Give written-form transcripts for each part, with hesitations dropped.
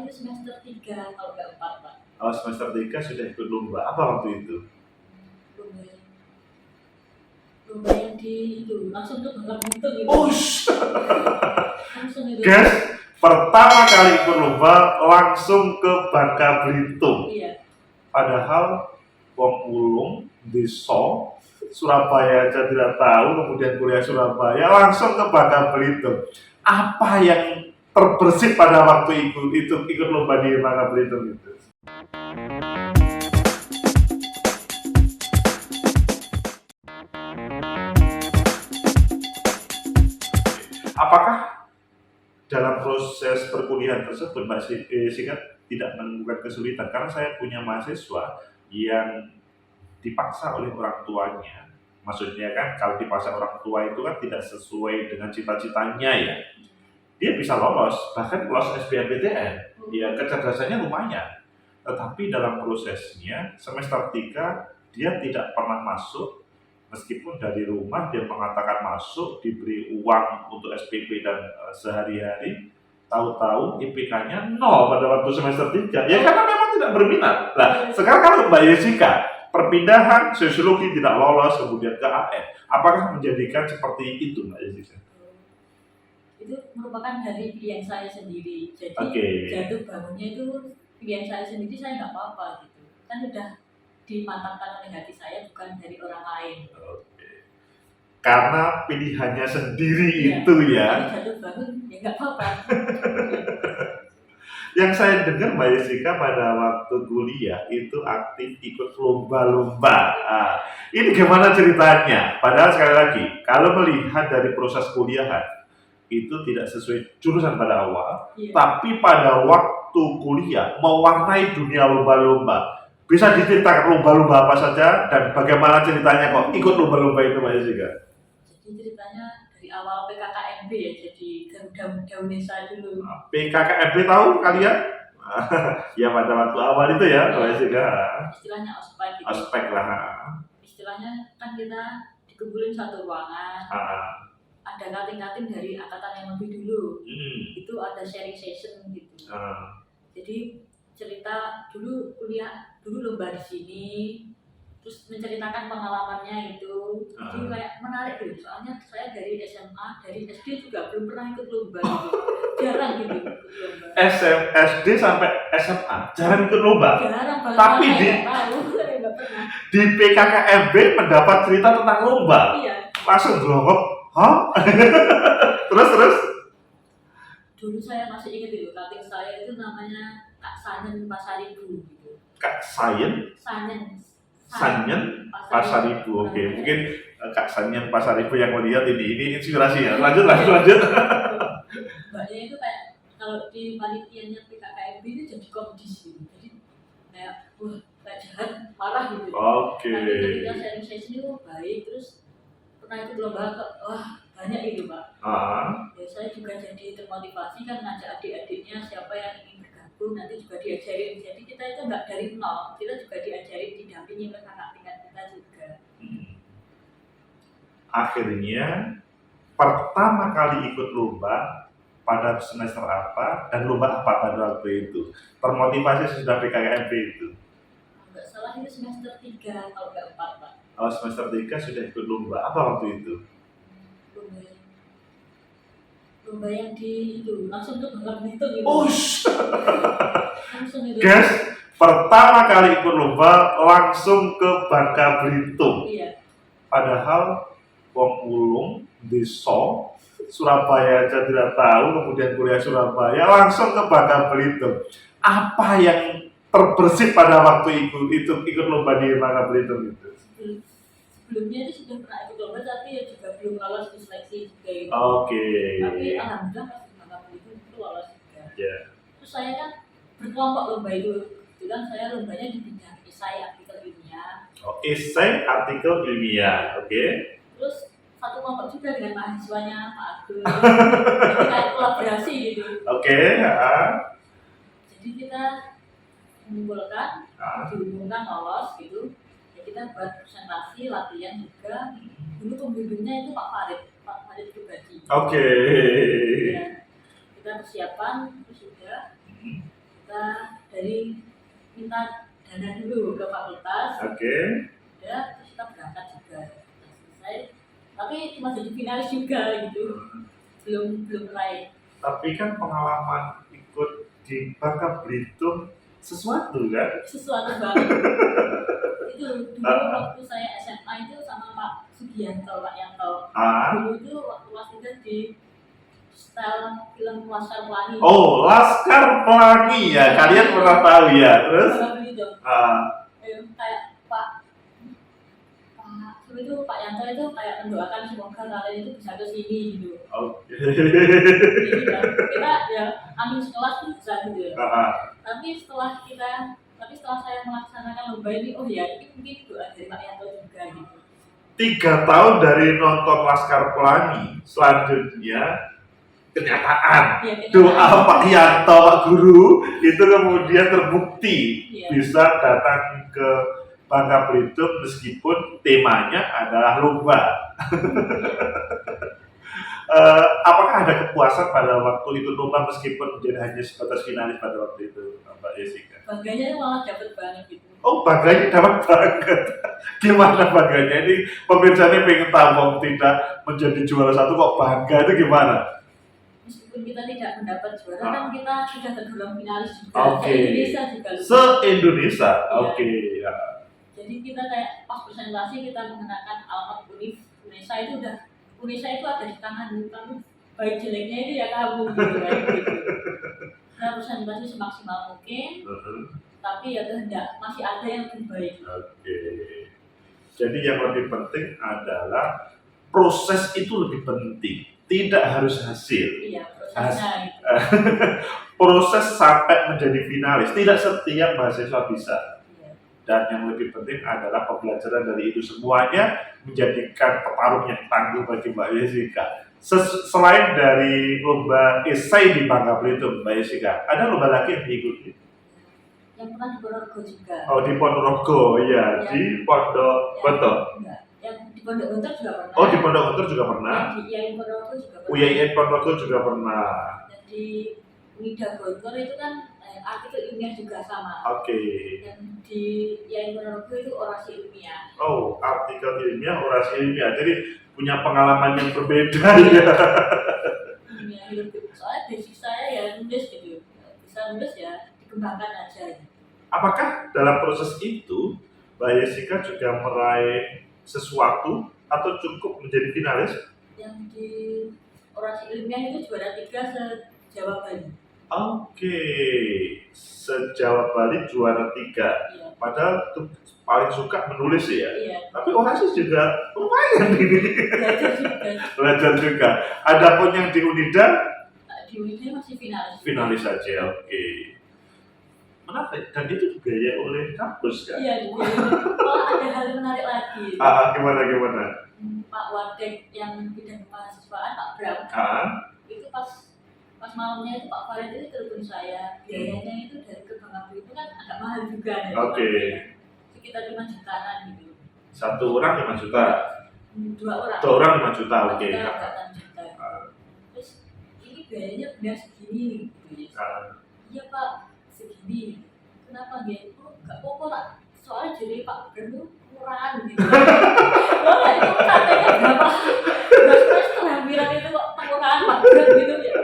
itu semester 3 kalau nggak 4 Pak. Oh, semester 3 sudah ikut lomba. Apa waktu itu? Lomba lomba yang di itu langsung tuh balap motor gitu. Langsung itu. Guys, pertama kali ikut lomba langsung ke Bangka Belitung. Iya. Padahal wong ulung, desa, Surabaya aja tidak tahu, kemudian kuliah Surabaya langsung ke Bangka Belitung. Apa yang terbersit pada waktu ikut lomba di Bangka Belitung itu? Apakah dalam proses perkuliahan tersebut Mbak Sikat tidak menemukan kesulitan? Karena saya punya mahasiswa yang dipaksa oleh orang tuanya. Maksudnya kan kalau dipaksa orang tua itu kan tidak sesuai dengan cita-citanya ya. Dia bisa lolos, bahkan lolos SBMPTN. Ya kecerdasannya lumayan. Tetapi dalam prosesnya semester 3 dia tidak pernah masuk. Meskipun dari rumah dia mengatakan masuk, diberi uang untuk SPP dan sehari-hari, tahu-tahu IPK-nya 0 pada waktu semester 3. Ya karena memang tidak berminat. Nah, sekarang kalau Mbak Jessica, perpindahan sosiologi tidak lolos kemudian ke AN, apakah menjadikan seperti itu Mbak Jessica? Itu merupakan dari pilihan saya sendiri. Jadi jatuh bangunnya itu pilihan saya sendiri, saya nggak apa-apa gitu. Kan udah dimantapkan oleh hati saya, bukan dari orang lain. Karena pilihannya sendiri itu ya. Jatuh bangun ya nggak apa-apa. Yang saya dengar Mbak Jessica pada waktu kuliah itu aktif ikut lomba-lomba. Ini gimana ceritanya? Padahal sekali lagi, kalau melihat dari proses kuliahan itu tidak sesuai jurusan pada awal, tapi pada waktu kuliah mewarnai dunia lomba-lomba. Bisa diceritakan lomba-lomba apa saja dan bagaimana ceritanya kok ikut lomba-lomba itu Mbak Jessica? Jadi ceritanya dari awal PKKMB ya, jadi Garuda Muda Unesa dulu. PKKMB tahu kalian? Ya pada waktu awal itu ya Mbak Jessica. Istilahnya ospek gitu. Ospek lah. Istilahnya kan kita dikumpulin satu ruangan. Ada kating-kating dari angkatan yang lebih dulu. Itu ada sharing session gitu. Jadi cerita dulu kuliah, dulu lomba di sini, terus menceritakan pengalamannya itu. Jadi kayak menarik gitu. Soalnya saya dari SMA, dari SD juga belum pernah ikut lomba gitu. Jarang gitu ikut lomba. SD sampai SMA jarang ikut lomba. Jarang banget. Tapi di PKKMB mendapat cerita tentang lomba. Iya. Langsung blok. Hah? terus? Dulu saya masih ingat itu, kating saya itu namanya Kak Sanyen Pasaribu gitu. Kak Sanyen Pasaribu. Oke. Mungkin Kak Sanyen Pasaribu yang melihat ini inspirasi ya. Lanjut. Mbaknya itu kayak kalau di panitianya PKKMB itu jadi komdis gitu. Jadi kayak kayak jahat, marah gitu. Oke. Tapi ketika sharing session itu baik, terus pernah ikut lomba banyak itu Pak. Ya saya juga jadi termotivasi kan ngajak adik-adiknya siapa yang ingin bergabung nanti juga diajarin. Jadi kita itu nggak dari nol, kita juga diajarin, didampingi oleh kakak tingkat kita juga. Akhirnya pertama kali ikut lomba pada semester apa dan lomba apa pada waktu itu? Termotivasi sudah PKKMB itu? Nggak salah itu semester 3 kalau nggak 4 Pak. Oh, semester 3 sudah ikut lomba. Apa waktu itu? Lomba yang di itu langsung tuh balap motor gitu. Langsung itu. Guys, pertama kali ikut lomba langsung ke Bangka Belitung. Iya. Padahal wong ulung, desa, Surabaya aja tidak tahu, kemudian kuliah Surabaya langsung ke Bangka Belitung. Apa yang terbersit pada waktu ikut lomba di Bangka Belitung itu? Sebelumnya itu sudah pernah ikut lomba tapi ya juga belum lolos di seleksi juga gitu. Tapi alhamdulillah pas di Bangka Belitung itu lolos juga. Terus saya kan berkelompok lomba itu. Kebetulan saya lombanya di bidang esai artikel ilmiah. Esai artikel ilmiah, oke. Terus satu kelompok juga dengan mahasiswanya Pak Agus. Jadi kayak kolaborasi gitu. Jadi kita mengumpulkan, diumumkan lolos gitu. Kita buat presentasi, latihan juga. Dulu pembimbingnya itu Pak Farid Pribadi. Oke. Ya, kita persiapan, terus sudah. kita dari minta dana dulu ke fakultas. Ya, terus kita berangkat juga. Selesai. Tapi cuma jadi finalis juga gitu. Belum raih. Tapi kan pengalaman ikut di Bangka Belitung sesuatu kan? Sesuatu banget. Itu dulu waktu saya SMA itu sama Pak Sugianto, Pak Yanto. Dulu itu waktu kelas 3 di style film Laskar Pelangi. Oh, Laskar Pelangi ya, kalian pernah tahu ya? Terus? Kayak Pak itu Pak Yanto itu kayak mendoakan semoga kalian itu bisa ke sini gitu. Kita ya ambil sekelas tuh bisa gitu ya. Tapi setelah saya melaksanakan lomba ini, oh ya ini mungkin doa dari Pak Yanto juga gitu. 3 tahun dari nonton Laskar Pelangi, selanjutnya kenyataan doa Pak Yanto, Pak Guru itu kemudian terbukti bisa datang ke Bangka Belitung meskipun temanya adalah lomba. Apakah ada kepuasan pada waktu itu lomba meskipun hanya sebatas finalis pada waktu itu, Mbak Jessica? Bangganya malah dapat banget gitu. Oh, bangganya dapat banget. Gimana bangganya? Ini pemirsanya pengen tahu, tidak menjadi juara 1 kok bangga, itu gimana? Meskipun kita tidak mendapat juara, kan kita sudah tergolong finalis juga. Se-Indonesia juga. Se-Indonesia, ya. Jadi kita kayak pas presentasi kita mengenakan alamat Indonesia itu udah Indonesia itu ada di tangan kamu, baik jeleknya itu ya kamu gitu kan. Kita presentasi semaksimal mungkin, tapi ya masih ada yang lebih baik. Jadi yang lebih penting adalah proses itu lebih penting, tidak harus hasil. Iya, prosesnya itu. Proses sampai menjadi finalis, tidak setiap mahasiswa bisa. Dan yang lebih penting adalah pembelajaran dari itu semuanya menjadikan petarung yang tangguh bagi Mbak Jessica. Selain dari lomba esai di Bangka Belitung, Mbak Jessica, ada lomba lagi yang diikuti? Yang pernah di Ponorogo juga. Oh, di Ponorogo, ya. Di Pondok Gontor. Yang di Pondok Gontor juga pernah. Oh, di Pondok Gontor juga pernah. Yang di IAIN Ponorogo juga pernah. IAIN Ponorogo juga pernah. Dan di Unida Gontor itu kan artikel ilmiah juga sama. Dan di IAIN Ponorogo itu orasi ilmiah. Oh, artikel ilmiah, orasi ilmiah. Jadi punya pengalaman yang berbeda ya. Soalnya basic saya ya nulis gitu. Bisa nulis ya dikembangkan aja. Apakah dalam proses itu Mbak Jessica juga meraih sesuatu atau cukup menjadi finalis? Yang di orasi ilmiah itu juara 3 se-Jawa Bali. Se-Jawa Bali juara 3. Iya. Padahal paling suka menulis ya. Iya. Tapi orasi juga lumayan ini. Belajar juga. Adapun yang di Unida? Di Unida masih finalis. Finalis saja, menarik, dan itu dibiayai oleh kampus kan? Iya, dibiayai. Malah ada hal menarik lagi. Gimana? Pak Wadek yang bidang mahasiswaan, Pak Bram. Itu pas malamnya itu Pak Farid itu telepon saya. Biayanya itu dari ke Bangka Belitung kan agak mahal juga. Sekitar 5 jutaan gitu. 1 orang 5 juta? 2 orang. 2 orang 5 juta, Terus ini biayanya benar segini. Iya Pak, segini. Kenapa gitu? Gak apa-apa lah. Soalnya jadi Pak Bram itu murah gitu. Wah itu katanya berapa? Setengah bilang itu kok pengurangan Pak Bram gitu ya.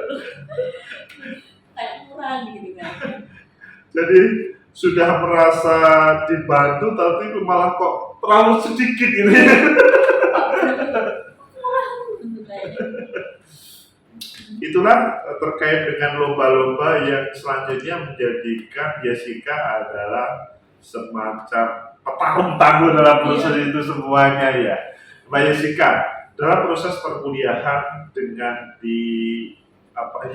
Kayak murah gitu kan. Jadi sudah merasa dibantu tapi malah kok terlalu sedikit ini. Itulah terkait dengan lomba-lomba yang selanjutnya menjadikan Jessica adalah semacam petarung tangguh dalam proses itu semuanya ya. Mbak Jessica, dalam proses perkuliahan dengan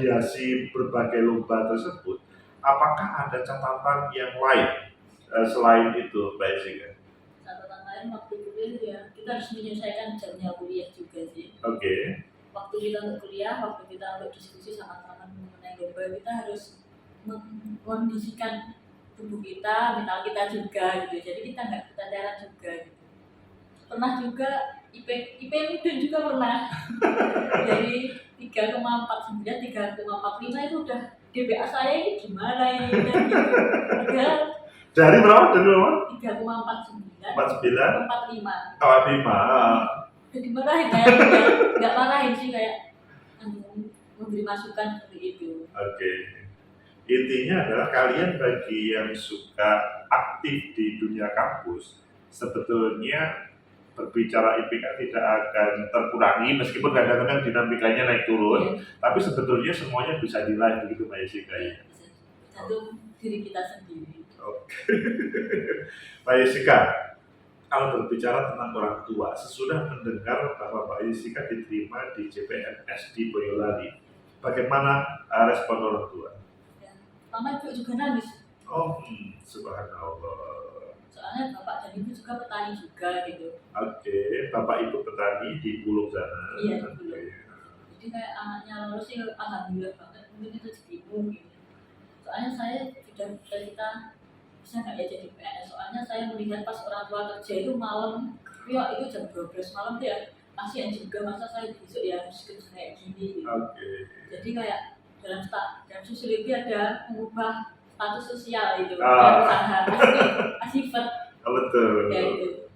hiasi berbagai lomba tersebut, apakah ada catatan yang lain selain itu, Mbak Jessica? Catatan lain waktu kuliah ya, kita harus menyelesaikan jamnya kuliah juga sih. Waktu kita untuk kuliah, waktu kita untuk diskusi sama teman-teman mengenai lomba, kita harus mengkondisikan tubuh kita, mental kita juga gitu. Jadi kita nggak keteteran juga gitu. Pernah juga IP mudun juga pernah. Dari 3,49, 3,45 itu udah DPA saya ini gimana ini dan gitu. Padahal Dari berapa? Dari berapa? 3,49 45 45. jadi marahin kayak nggak marahin sih kayak memberi masukan seperti itu. Oke. Intinya adalah kalian bagi yang suka aktif di dunia kampus, sebetulnya berbicara IPK tidak akan terkurangi meskipun kadang-kadang dinamikanya naik turun, tapi sebetulnya semuanya bisa diraih begitu Mbak Jessica ya. Tergantung diri kita sendiri. Oke. Mbak Jessica, kalau berbicara tentang orang tua, sesudah mendengar bahwa Mbak Jessica diterima di CPNS di Boyolali, bagaimana respon orang tua? Mama ibu juga nangis. Oh, subhanallah. Soalnya bapak dan ibu juga petani juga gitu. Oke, bapak ibu petani di Bulog sana. Iya, di Bulog. Jadi kayak anaknya lulus sih alhamdulillah banget, mungkin itu rezekimu gitu. Soalnya saya sudah cerita bisa nggak ya jadi PNS, soalnya saya melihat pas orang tua kerja itu malam, ya itu jam 12 malam tuh ya kasihan juga, masa saya besok ya harus kerja kayak gini gitu. Jadi kayak dalam sosiologi ada mengubah status sosial itu usaha asifat betul ya itu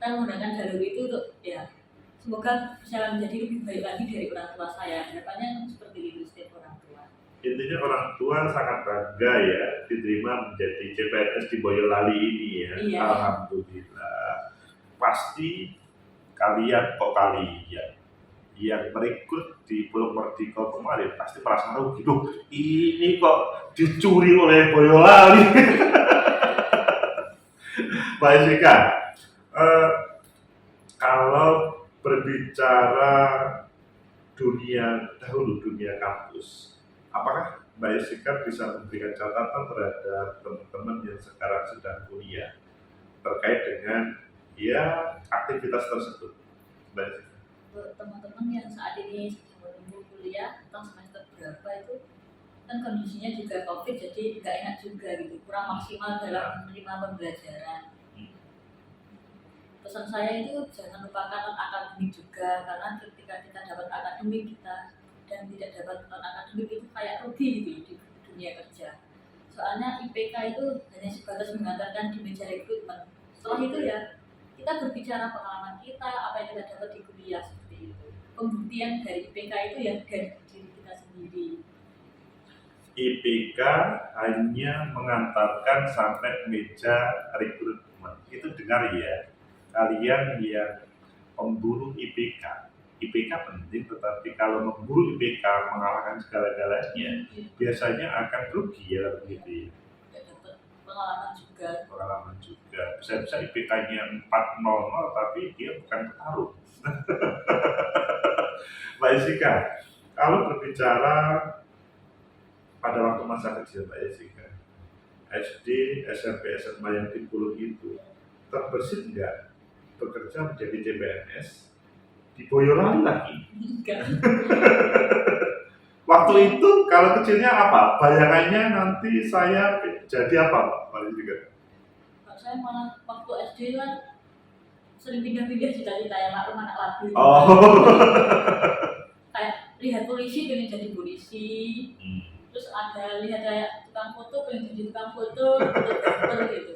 saya menggunakan jalur itu untuk ya semoga bisa menjadi lebih baik lagi dari orang tua saya, harapannya seperti itu setiap orang tua. Intinya orang tua sangat bangga ya diterima menjadi CPNS di Boyolali ini ya. Iya. Alhamdulillah. Pasti kalian yang berikut di Pulau Merdeka kemarin pasti merasa rugi, ini kok dicuri oleh Boyolali. Mbak Jessica, kalau berbicara dunia kampus, apakah Mbak Jessica bisa memberikan catatan terhadap teman-teman yang sekarang sedang kuliah terkait dengan ya aktivitas tersebut, Mbak Jessica? Teman-teman yang saat ini sedang menunggu kuliah atau semester berapa itu kan kondisinya juga COVID, jadi nggak enak juga gitu, kurang maksimal dalam menerima pembelajaran. Pesan saya itu jangan lupakan akademik juga, karena ketika kita dapat akademik kita dan tidak dapat akademik itu kayak rugi gitu di dunia kerja. Soalnya IPK itu hanya sebatas mengantarkan di meja rekrutmen. Setelah itu ya kita berbicara pengalaman kita, apa yang kita dapat di kuliah seperti itu. Pembuktian dari IPK itu ya dari diri kita sendiri. IPK hanya mengantarkan sampai meja rekrutmen. Itu dengar ya, kalian yang memburu IPK. IPK penting, tetapi kalau memburu IPK mengalahkan segala-galanya, biasanya akan rugi ya begitu. Dapat pengalaman juga. Bisa-bisa IPK-nya 400 tapi dia bukan petarung. Mbak Jessica, kalau berbicara pada waktu masa kecil Mbak Jessica, SD, SMP, SMA yang di Bulog itu terbersit nggak bekerja menjadi CPNS di Boyolali lagi? Waktu itu kalau kecilnya apa? Bayangannya nanti saya jadi apa Mbak Jessica? Saya malah waktu SD kan sering pindah-pindah cita-cita yang maklum anak labu. Kayak lihat polisi pengen jadi polisi. Terus ada lihat kayak tukang foto pengen jadi tukang foto gitu.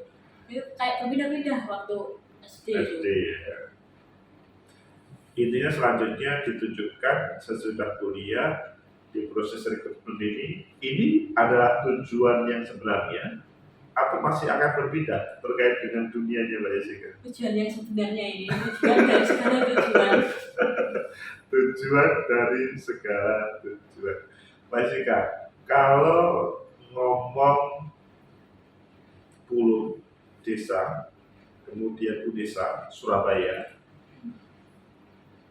Itu kayak pindah-pindah waktu SD. Ya. Intinya selanjutnya ditunjukkan sesudah kuliah di proses rekrutmen ini adalah tujuan yang sebenarnya atau masih akan berbeda terkait dengan dunianya Mbak Jessica? Tujuan yang sebenarnya ini, tujuan dari segala tujuan. Tujuan dari segala tujuan. Mbak Jessica, kalau ngomong Pulau Desa, kemudian Unesa, Surabaya,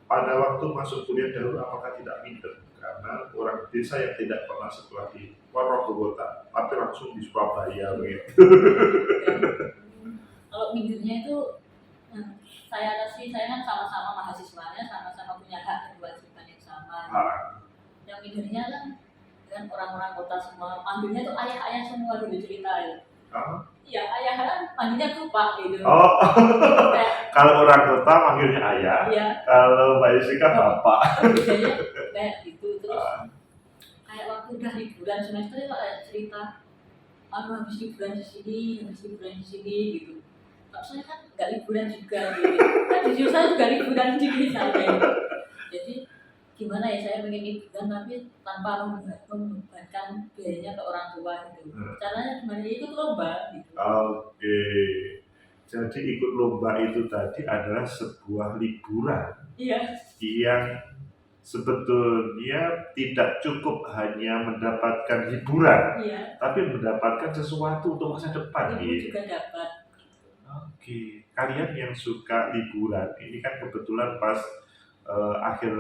pada waktu masuk kuliah dahulu apakah tidak minder? Karena orang desa yang tidak pernah sekolah di Ponorogo, tapi langsung di Surabaya begitu. Kalau mindernya itu saya kan sama-sama mahasiswanya, sama-sama punya hak dan kewajiban yang sama. Yang mindernya kan dengan orang-orang kota semua, manggilnya tuh ayah-ayah semua dulu cerita ya. Iya, ayah kan manggilnya Pak gitu. Kalau orang kota manggilnya ayah, kalau Mbak Jessica Bapak. Biasanya kayak gitu. Terus kayak waktu udah liburan semester itu kayak cerita, aku habis liburan di sini, gitu. Kalau saya kan nggak liburan juga gitu. Nah, jujur saya juga liburan sedikit saya. Jadi gimana ya, saya pengen liburan tapi tanpa membebankan biayanya ke orang tua gitu. Caranya gimana? Ya ikut lomba gitu. Oke. Jadi ikut lomba itu tadi adalah sebuah liburan Iya. yang sebetulnya tidak cukup hanya mendapatkan hiburan, Iya. tapi mendapatkan sesuatu untuk masa depan. Ibu juga dapat. Oke, kalian yang suka liburan ini kan kebetulan pas akhir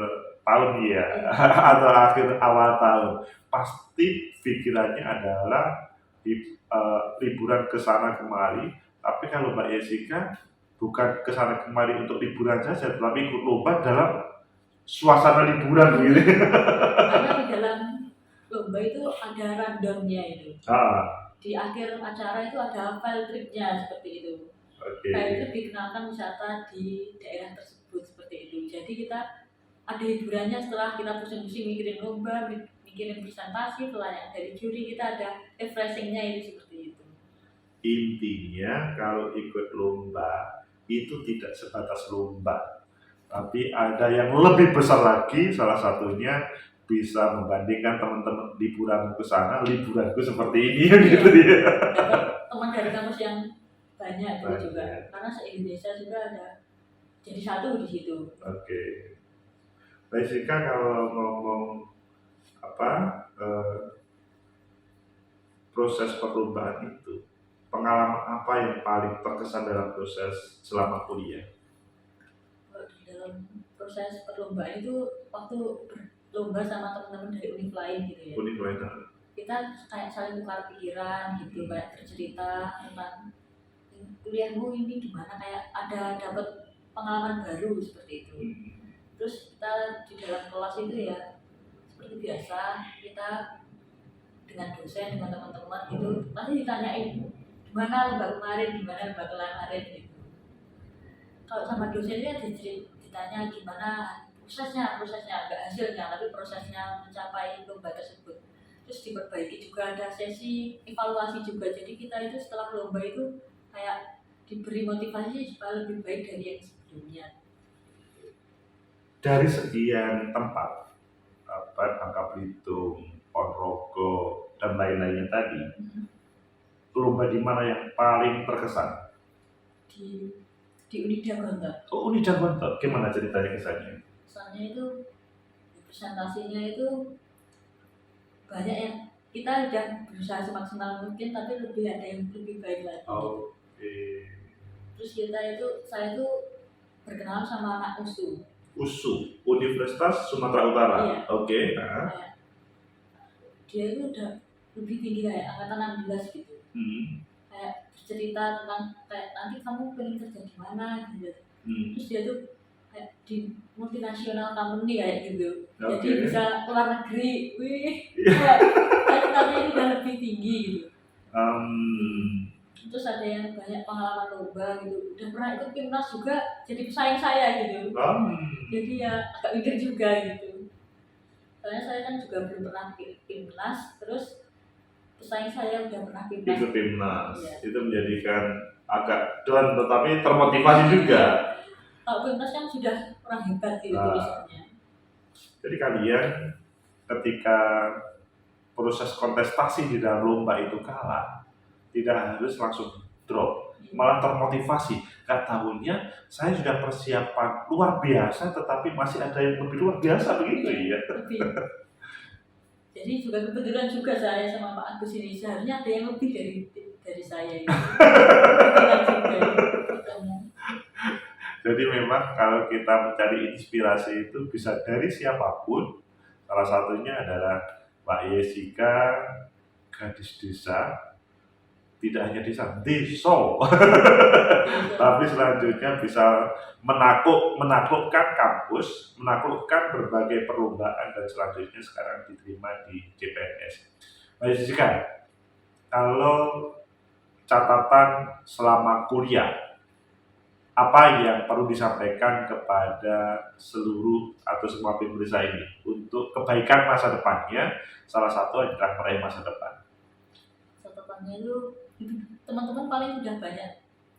tahun ya, atau akhir awal tahun, pasti pikirannya adalah liburan ke sana kemari. Tapi kalau Mbak Jessica bukan ke sana kemari untuk liburan saja, tapi ikut lomba dalam suasana liburan gitu. Karena di dalam lomba itu ada randomnya itu. Di akhir acara itu ada field tripnya seperti itu. Field trip dikenalkan wisata di daerah tersebut seperti itu. Jadi kita ada hiburannya setelah kita pusing-pusing mikirin lomba, mikirin presentasi, pelayanan dari juri, kita ada refreshingnya itu seperti itu. Intinya kalau ikut lomba itu tidak sebatas lomba, tapi ada yang lebih besar lagi, salah satunya bisa membandingkan teman-teman liburan ke sana, liburanku seperti ini gitu ya. Teman dari kampus yang banyak juga, karena se-Indonesia juga ada, jadi satu di situ. Oke. Jessica, kalau ngomong proses perlombaan itu, pengalaman apa yang paling terkesan dalam proses selama kuliah? Dalam proses perlombaan itu waktu berlomba sama teman-teman dari univ lain gitu ya. Univ lain. Kita kayak saling tukar pikiran gitu, kayak bercerita tentang kuliahmu ini gimana, kayak ada dapat pengalaman baru seperti itu. Terus kita di dalam kelas itu ya seperti biasa, kita dengan dosen, dengan teman-teman gitu pasti ditanyain gimana lomba kemarin, gimana lomba kemarin gitu. Kalau sama dosennya ditanya gimana prosesnya enggak hasilnya, tapi prosesnya mencapai lomba tersebut. Terus diperbaiki juga, ada sesi evaluasi juga. Jadi kita itu setelah lomba itu kayak diberi motivasi supaya lebih baik dari yang sebelumnya. Dari sekian tempat, Bangka Belitung, Ponorogo, dan lain-lainnya tadi, lomba di mana yang paling terkesan? Di Unida Gontor. Oh, Unida Gontor. Gimana ceritanya kesannya? Kesannya itu presentasinya itu banyak yang kita udah berusaha semaksimal mungkin, tapi lebih ada yang lebih baik lagi. Terus saya itu berkenalan sama anak USU. USU, Universitas Sumatera Utara. Iya. Oke. Dia itu udah lebih tinggi kayak angkatan 16 gitu. Kayak bercerita tentang kayak nanti kamu pengen kerja di mana gitu. Terus dia tuh kayak di multinasional company kayak gitu. Jadi bisa keluar negeri. Wih. Cita-citanya itu udah lebih tinggi gitu. Terus ada yang banyak pengalaman lomba gitu, udah pernah ikut timnas juga, jadi pesaing saya gitu. Jadi ya agak mikir juga gitu. Soalnya saya kan juga belum pernah timnas, terus pesaing saya udah pernah timnas. Ikut timnas, ya. Itu menjadikan agak down, tetapi termotivasi juga. Kalau timnas kan sudah orang hebat gitu tulisannya. Jadi kalian ketika proses kontestasi di dalam lomba itu kalah, tidak harus langsung drop, malah termotivasi. Tahunnya saya sudah persiapan luar biasa, tetapi masih ada yang lebih luar biasa begitu ya. Jadi juga kebetulan juga saya sama Pak Agus ini seharusnya ada yang lebih dari saya ini. Jadi memang kalau kita mencari inspirasi itu bisa dari siapapun. Salah satunya adalah Mbak Jessica, gadis desa. Tidak hanya desa, tapi selanjutnya bisa menaklukkan kampus, menaklukkan berbagai perlombaan, dan selanjutnya sekarang diterima di CPNS. Baik Jessica, kalau catatan selama kuliah, apa yang perlu disampaikan kepada seluruh atau semua pemirsa ini untuk kebaikan masa depannya? Salah satu adalah meraih masa depan. Catatannya itu teman-teman paling sudah banyak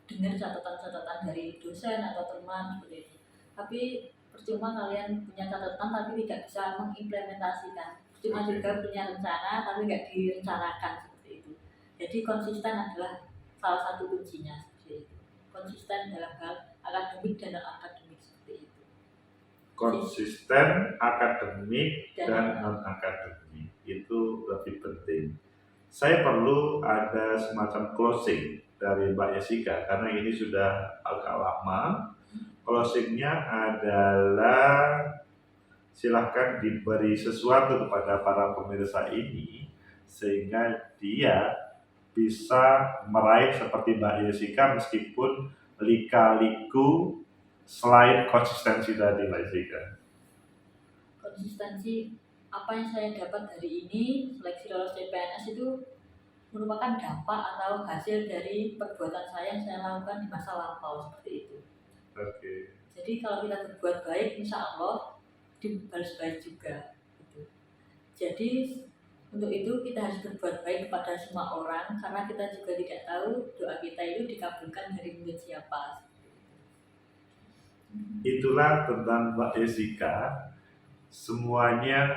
dengar catatan-catatan dari dosen atau teman seperti itu. Tapi percuma kalian punya catatan tapi tidak bisa mengimplementasikan. Cuma juga punya rencana tapi nggak direncanakan seperti itu. Jadi konsisten adalah salah satu kuncinya seperti itu. Konsisten dalam hal akademik dan non akademik seperti itu. Konsisten akademik dan non akademik itu lebih penting. Saya perlu ada semacam closing dari Mbak Jessica karena ini sudah agak lama. Closingnya adalah silahkan diberi sesuatu kepada para pemirsa ini sehingga dia bisa meraih seperti Mbak Jessica meskipun lika-liku selain konsistensi tadi Mbak Jessica. Konsistensi apa yang saya dapat hari ini, seleksi lolos CPNS itu merupakan dampak atau hasil dari perbuatan saya yang saya lakukan di masa lampau seperti itu. Oke. Jadi kalau kita berbuat baik, insya Allah dibalas baik juga. Gitu. Jadi untuk itu kita harus berbuat baik kepada semua orang karena kita juga tidak tahu doa kita itu dikabulkan dari mulut siapa. Itulah tentang Mbak Jessica. Semuanya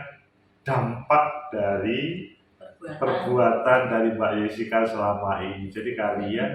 dampak dari perbuatan dari Mbak Jessica selama ini. Jadi kalian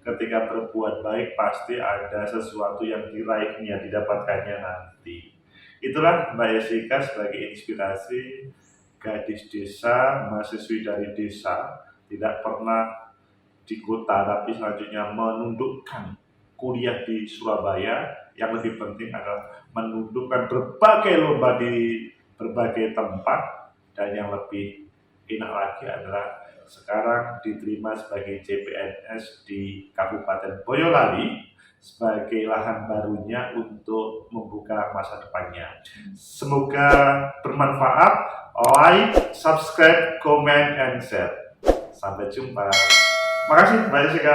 ketika berbuat baik pasti ada sesuatu yang diraihnya, didapatkannya nanti. Itulah Mbak Jessica sebagai inspirasi gadis desa, mahasiswi dari desa, tidak pernah di kota tapi selanjutnya menundukkan kuliah di Surabaya. Yang lebih penting adalah menundukkan berbagai lomba di berbagai tempat, dan yang lebih enak lagi adalah sekarang diterima sebagai CPNS di Kabupaten Boyolali sebagai lahan barunya untuk membuka masa depannya. Semoga bermanfaat. Like, subscribe, comment, and share. Sampai jumpa. Makasih Mbak Jessica.